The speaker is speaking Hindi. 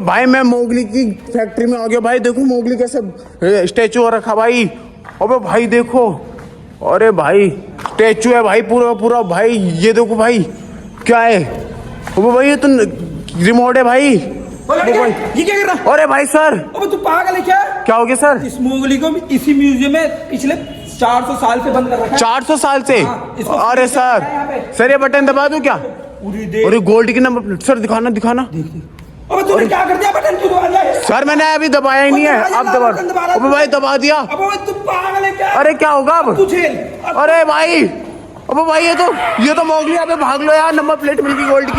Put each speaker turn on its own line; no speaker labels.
भाई मैं मोगली की फैक्ट्री में आ गया भाई। देखो मोगली कैसे स्टैचू हो रखा भाई। अबे भाई देखो, अरे भाई स्टैचू है भाई पूरा पूरा भाई। ये देखो भाई क्या है। अबे भाई ये तो रिमोट है भाई।
ये क्या कर रहा?
अरे भाई सर,
अबे तू पागल है क्या?
क्या हो गया सर?
इस मोगली को इसी म्यूजियम में पिछले 400 साल से बंद कर रखा है।
400 साल से? अरे सर ये बटन दबा दूं क्या? अरे गोल्ड की नंबर प्लेट। सर दिखाना दिखाना।
अबे तूने क्या कर दिया? बटन क्यों दबा दिया?
सर मैंने अभी दबाया ही नहीं है, अब दबा। अबे भाई दबा दिया।
अबे तू पागल है क्या?
अरे क्या होगा अब?
तू झेल।
अरे भाई, अबे भाई ये तो मोगली। अबे भाग लो यार, नंबर प्लेट मिल गई गोल्ड की।